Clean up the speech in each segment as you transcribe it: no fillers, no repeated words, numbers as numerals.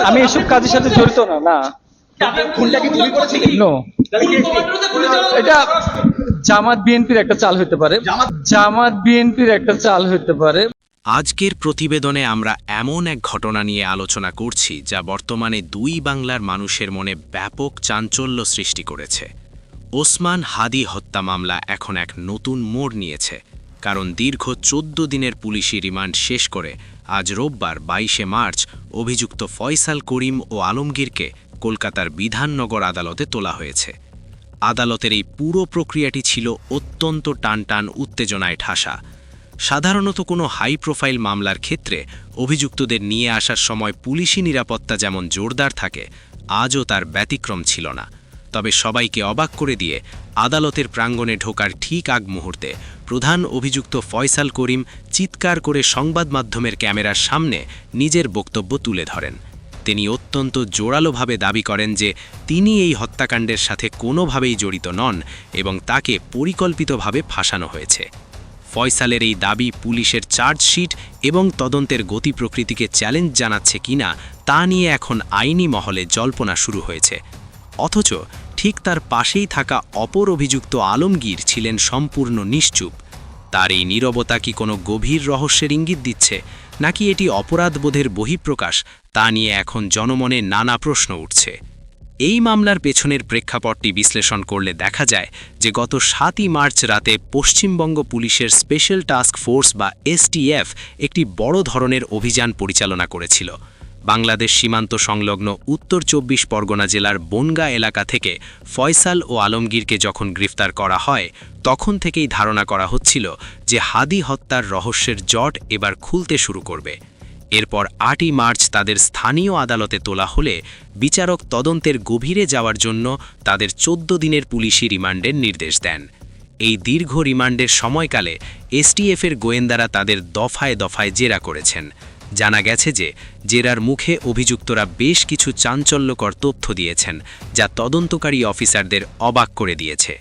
আমি এসব কাজের সাথে জড়িত না। না, এটা জামাত বিএনপির একটা চাল হতে পারে। জামাত বিএনপির একটা চাল হতে পারে। আজকের প্রতিবেদনে আমরা এমন এক ঘটনা নিয়ে আলোচনা করছি যা বর্তমানে দুই বাংলার মানুষের মনে ব্যাপক চাঞ্চল্য সৃষ্টি করেছে। ওসমান হাদি হত্যা মামলা এখন এক নতুন মোড় নিয়েছে, কারণ দীর্ঘ 14 দিনের পুলিশি রিমান্ড শেষ করে আজ রোববার 22শে মার্চ অভিযুক্ত ফয়সাল করিম ও আলমগীরকে কলকাতার বিধাননগর আদালতে তোলা হয়েছে। আদালতের এই পুরো প্রক্রিয়াটি ছিল অত্যন্ত টানটান উত্তেজনায় ঠাসা। সাধারণত কোনো হাই প্রোফাইল মামলার ক্ষেত্রে অভিযুক্তদের নিয়ে আসার সময় পুলিশি নিরাপত্তা যেমন জোরদার থাকে, আজও তার ব্যতিক্রম ছিল না। তবে সবাইকে অবাক করে দিয়ে আদালতের প্রাঙ্গণে ঢোকার ঠিক আগ মুহূর্তে প্রধান অভিযুক্ত ফয়সাল করিম চিৎকার করে সংবাদ মাধ্যমের ক্যামেরার সামনে নিজের বক্তব্য তুলে ধরেন। তিনি অত্যন্ত জোরালোভাবে দাবি করেন যে তিনি এই হত্যাকাণ্ডের সাথে কোনোভাবেই জড়িত নন এবং তাকে পরিকল্পিতভাবে ফাঁসানো হয়েছে। ফয়সালের এই দাবি পুলিশের চার্জশিট এবং তদন্তের গতি প্রকৃতিকে চ্যালেঞ্জ জানাচ্ছে কিনা তা নিয়ে এখন আইনি মহলে জল্পনা শুরু হয়েছে। অথচ ঠিক তার পাশেই থাকা অপর অভিযুক্ত আলমগীর ছিলেন সম্পূর্ণ নিশ্চুপ। তার এই নীরবতা কি কোনো গভীর রহস্যের ইঙ্গিত দিচ্ছে, নাকি এটি অপরাধবোধের বহিঃপ্রকাশ, তা নিয়ে এখন জনমনে নানা প্রশ্ন উঠছে। এই মামলার পেছনের প্রেক্ষাপটটি বিশ্লেষণ করলে দেখা যায় যে গত 7ই মার্চ রাতে পশ্চিমবঙ্গ পুলিশের স্পেশাল টাস্ক ফোর্স বা এসটিএফ একটি বড় ধরনের অভিযান পরিচালনা করেছিল। বাংলাদেশ সীমান্ত সংলগ্ন উত্তর 24 পরগনা জেলার বনগা এলাকা থেকে ফয়সাল ও আলমগীরকে যখন গ্রেফতার করা হয়, তখন থেকেই ধারণা করা হচ্ছিল যে হাদি হত্যার রহস্যের জট এবার খুলতে শুরু করবে। এরপর 8ই মার্চ তাদের স্থানীয় আদালতে তোলা হলে বিচারক তদন্তের গভীরে যাওয়ার জন্য তাদের 14 দিনের পুলিশি রিমান্ডের নির্দেশ দেন। এই দীর্ঘ রিমান্ডের সময়কালে এসটিএফের গোয়েন্দারা তাদের দফায় দফায় জেরা করেছেন। জানা গেছে যে জেরার মুখে অভিযুক্তরা বেশ কিছু চাঞ্চল্যকর তথ্য দিয়েছেন, যা তদন্তকারী অফিসারদের অবাক করে দিয়েছে।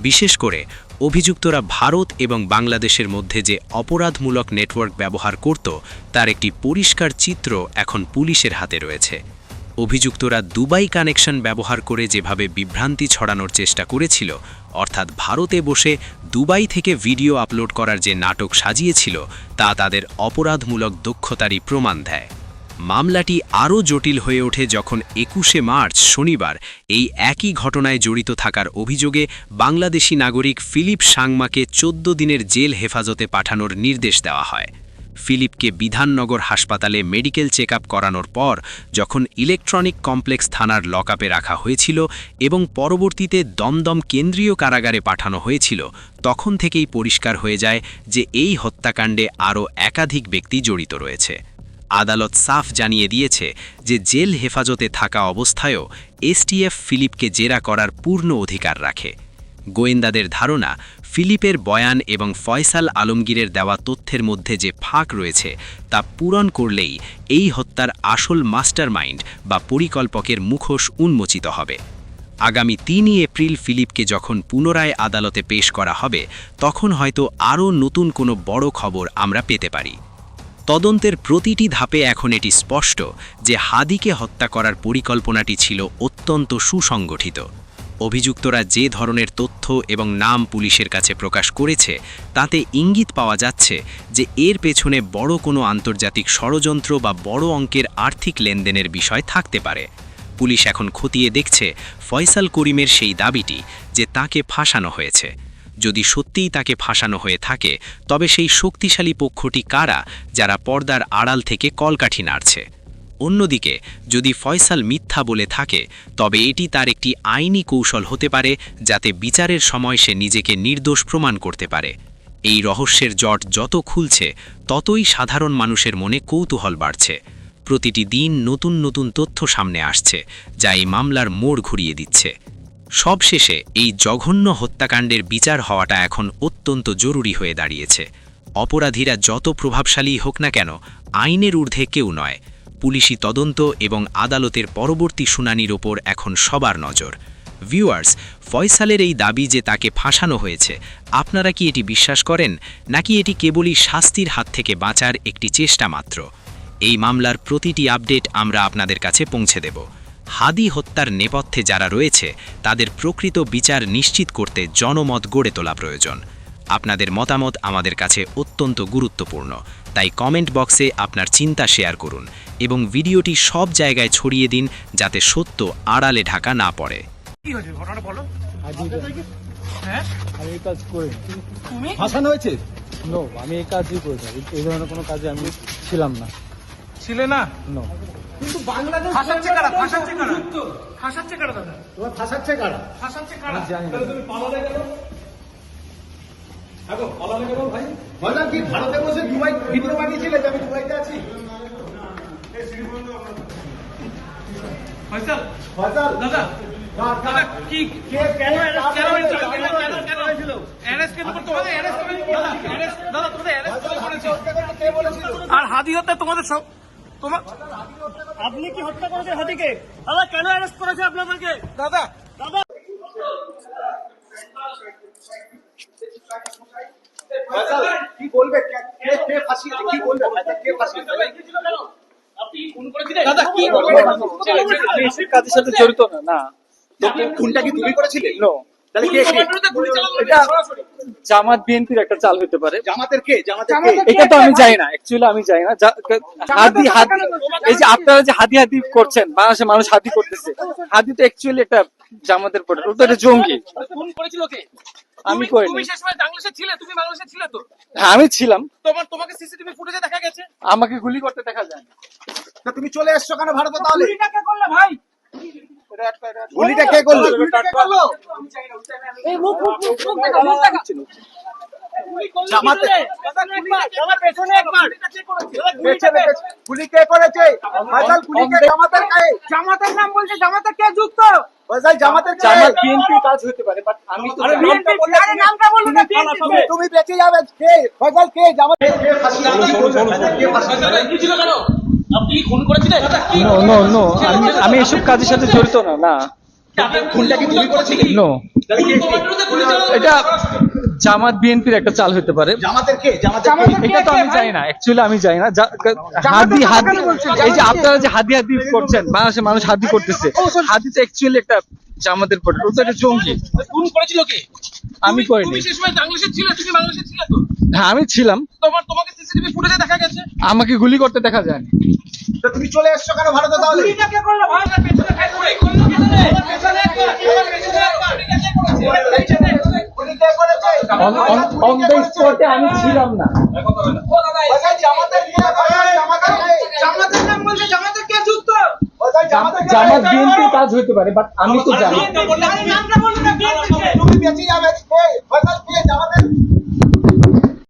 বিশেষ করে অভিযুক্তরা ভারত এবং বাংলাদেশের মধ্যে যে অপরাধমূলক নেটওয়ার্ক ব্যবহার করত, তার একটি পরিষ্কার চিত্র এখন পুলিশের হাতে রয়েছে। অভিযুক্তরা দুবাই কানেকশন ব্যবহার করে যেভাবে বিভ্রান্তি ছড়ানোর চেষ্টা করেছিল, অর্থাৎ ভারতে বসে দুবাই থেকে ভিডিও আপলোড করার যে নাটক সাজিয়েছিল, তা তাদের অপরাধমূলক দক্ষতারই প্রমাণ দেয়। মামলাটি আরও জটিল হয়ে ওঠে যখন 21শে মার্চ শনিবার এই একই ঘটনায় জড়িত থাকার অভিযোগে বাংলাদেশি নাগরিক ফিলিপ সাংমাকে 14 দিনের জেল হেফাজতে পাঠানোর নির্দেশ দেওয়া হয়। ফিলিপকে বিধাননগর হাসপাতালে মেডিকেল চেকআপ করানোর পর যখন ইলেকট্রনিক কমপ্লেক্স থানার লকআপে রাখা হয়েছিল এবং পরবর্তীতে দমদম কেন্দ্রীয় কারাগারে পাঠানো হয়েছিল, তখন থেকেই পরিষ্কার হয়ে যায় যে এই হত্যাকাণ্ডে আরও একাধিক ব্যক্তি জড়িত রয়েছে। আদালত সাফ জানিয়ে দিয়েছে যে জেল হেফাজতে থাকা অবস্থায়ও এসটিএফ ফিলিপকে জেরা করার পূর্ণ অধিকার রাখে। গোয়েন্দাদের ধারণা, ফিলিপের বয়ান এবং ফয়সাল আলমগীরের দেওয়া তথ্যের মধ্যে যে ফাঁক রয়েছে তা পূরণ করলেই এই হত্যার আসল মাস্টারমাইন্ড বা পরিকল্পকের মুখোশ উন্মোচিত হবে। আগামী 3ই এপ্রিল ফিলিপকে যখন পুনরায় আদালতে পেশ করা হবে, তখন হয়তো আরও নতুন কোনো বড় খবর আমরা পেতে পারি। তদন্তের প্রতিটি ধাপে এখন এটি স্পষ্ট যে হাদিকে হত্যা করার পরিকল্পনাটি ছিল অত্যন্ত সুসংগঠিত। অভিযুক্তরা যে ধরনের তথ্য এবং নাম পুলিশের কাছে প্রকাশ করেছে, তাতে ইঙ্গিত পাওয়া যাচ্ছে যে এর পেছনে বড় কোনো আন্তর্জাতিক ষড়যন্ত্র বা বড় অঙ্কের আর্থিক লেনদেনের বিষয় থাকতে পারে। পুলিশ এখন খতিয়ে দেখছে ফয়সাল করিমের সেই দাবিটি যে তাকে ফাঁসানো হয়েছে। যদি সত্যিই তাকে ফাঁসানো হয়ে থাকে, তবে সেই শক্তিশালী পক্ষটি কারা যারা পর্দার আড়াল থেকে কলকাঠি নাড়ছে? অন্যদিকে যদি ফয়সাল মিথ্যা বলে থাকে, তবে এটি তার একটি আইনি কৌশল হতে পারে যাতে বিচারের সময় সে নিজেকে নির্দোষ প্রমাণ করতে পারে। এই রহস্যের জট যত খুলছে, ততই সাধারণ মানুষের মনে কৌতূহল বাড়ছে। প্রতিটি দিন নতুন নতুন তথ্য সামনে আসছে, যা এই মামলার মোড় ঘুরিয়ে দিচ্ছে। সবশেষে এই জঘন্য হত্যাকাণ্ডের বিচার হওয়াটা এখন অত্যন্ত জরুরি হয়ে দাঁড়িয়েছে। অপরাধীরা যত প্রভাবশালী হোক না কেন, আইনের ঊর্ধ্বে কেউ নয়। পুলিশি তদন্ত এবং আদালতের পরবর্তী শুনানির ওপর এখন সবার নজর। ভিউয়ার্স, ফয়সালের এই দাবি যে তাকে ফাঁসানো হয়েছে, আপনারা কি এটি বিশ্বাস করেন, নাকি এটি কেবলই শাস্তির হাত থেকে বাঁচার একটি চেষ্টা মাত্র? এই মামলার প্রতিটি আপডেট আমরা আপনাদের কাছে পৌঁছে দেব। হাদি হত্যার নেপথ্যে যারা রয়েছে তাদের প্রকৃত বিচার নিশ্চিত করতে জনমত গড়ে তোলা প্রয়োজন। আপনাদের মতামত আমাদের কাছে অত্যন্ত গুরুত্বপূর্ণ, তাই কমেন্ট বক্সে আপনার চিন্তা শেয়ার করুন এবং ভিডিওটি সব জায়গায় ছড়িয়ে দিন যাতে সত্য আড়ালে ঢাকা না পড়ে। কি হয়েছে ঘটনাটা বলো। হ্যাঁ আমি এই কাজ করি তুমি ফাঁসানো হয়েছে। নো, আমি এই কাজই করি না, এই ধরনের কোনো কাজে আমি ছিলাম না। ছিলে না? নো। কিন্তু বাংলাদেশ ফাঁসাচ্ছে কারা? ফাঁসাচ্ছে কারা? ফাঁসাচ্ছে কারা দাদা? তোমার ফাঁসাচ্ছে কারা? ফাঁসাচ্ছে কারা? জানি না। তুমি পালালে কেন? দেখো পালালে কেন ভাই? বললাম কি ভারতে বসে দুবাই ভিডিও বানিয়েছিলে যে আমি দুবাইতে আছি? ফয়সাল ফয়সাল দাদা দাদা কি কে কেন হয়েছিল? অ্যারেস্ট কেন করতে হবে? অ্যারেস্ট করে দাদা অ্যারেস্ট দাদা তোমাদের অ্যারেস্ট করে করেছে। কে বলেছিল? আর হাদি হত্যা তোমাদের সব তোমার আপনি কি হত্যা করেছেন হাতিকে? দাদা কেন অ্যারেস্ট করেছে আপনাদেরকে? দাদা ফয়সাল কি বলবে? কে ফাঁসিয়েছে? কি বলবে? ফয়সাল কে ফাঁসিয়েছে? আপনি ফোন করেছিলেন? দাদা কি বলবে? আমি এই কাজের সাথে জড়িত না। না, খুনটা কি তুমি করেছিলে? নো। তাহলে কে কে? এটা জামাত বিএনপির একটা চাল হতে পারে। জামাতের কে? জামাতের কে? এটা তো আমি জানি না, অ্যাকচুয়ালি আমি জানি না। হাদি হাদি, এই যে আপনারা যে হাদি হাদি করছেন, বাংলাদেশের মানুষ হাদি করতেছে, হাদি তো অ্যাকচুয়ালি একটা জামাতের পরে, ওটা একটা জঙ্গি। ফোন করেছিল কে? আমি তুমি করিনি। সেই সময় বাংলাদেশে ছিলে? তুমি বাংলাদেশে ছিলে তো? হ্যাঁ, আমি ছিলাম। তোমাকে সিসিটিভি ফুটেজে দেখা গেছে। আমাকে গুলি করতে দেখা যায় না। তা তুমি চলে এসছো কেন ভারতে তাহলে? গুলিটা কে করলে ভাই? গুলিটা কে করলো? এই মুখ দেখা, মুখ দেখা। জামাতে দাদা পেছনে একবার। পেছনে গুলি কে করেছে? ফয়সাল গুলি কে? জামাতের কে? জামাতের নাম বলছে, জামাতের কে যুক্ত? ফয়সাল জামাতের কে? জামাত বিএনপি কাজ হতে পারে, বাট আমি তো আরে জানি না। নামটা বললে আরে নামটা বলুন না, বিএনপি কে? তুমি বেঁচে যাবে। কে? ফয়সাল কে? জামাত কে ফাঁসিয়েছে? কে ফাঁসিয়েছে? কি ছিল কেন? আপনি কি খুন করেছিলেন? নো নো নো, আমি এসব কাজের সাথে জড়িত না। না, খুনটা কি তুমি করেছিলে? নো। তাহলে কে কে? এটা জামাত বিএনপির একটা চাল হতে পারে। জামাতের কে? জামাতের কে? এটা তো আমি জানি না, অ্যাকচুয়ালি আমি জানি না। হাদি হাদি, এই যে আপনারা যে হাদি হাদি করছেন, বাংলাদেশের মানুষ হাদি করতেছে, হাদি তো অ্যাকচুয়ালি একটা জামাতের পরে, ওটা একটা জঙ্গি। খুন করেছিল কে? আমি করিনি। তুমি সেই সময় বাংলাদেশে ছিলে? তুমি বাংলাদেশে ছিলে তো? হ্যাঁ, আমি ছিলাম। তোমাকে সিসিটিভি ফুটেজে দেখা গেছে। আমাকে গুলি করতে দেখা যায়নি। তা তুমি চলে এসছো কেন ভারতে তাহলে? গুলিটা কে করলো ভাই? পেছনে কে করলো? পেছনে একবার, পেছনে একবার। গুলি কে করেছে? অন দ্য স্পটে আমি ছিলাম না। ফয়সাল জামাতের কে? ফয়সাল জামাতের কে? জামাতের নাম বলছে, জামাতের কে যুক্ত? ফয়সাল জামাতের কে? জামাত বিএনপির কাজ হতে পারে, বাট আমি তো জানি না। নামটা বলুন না, বিএনপি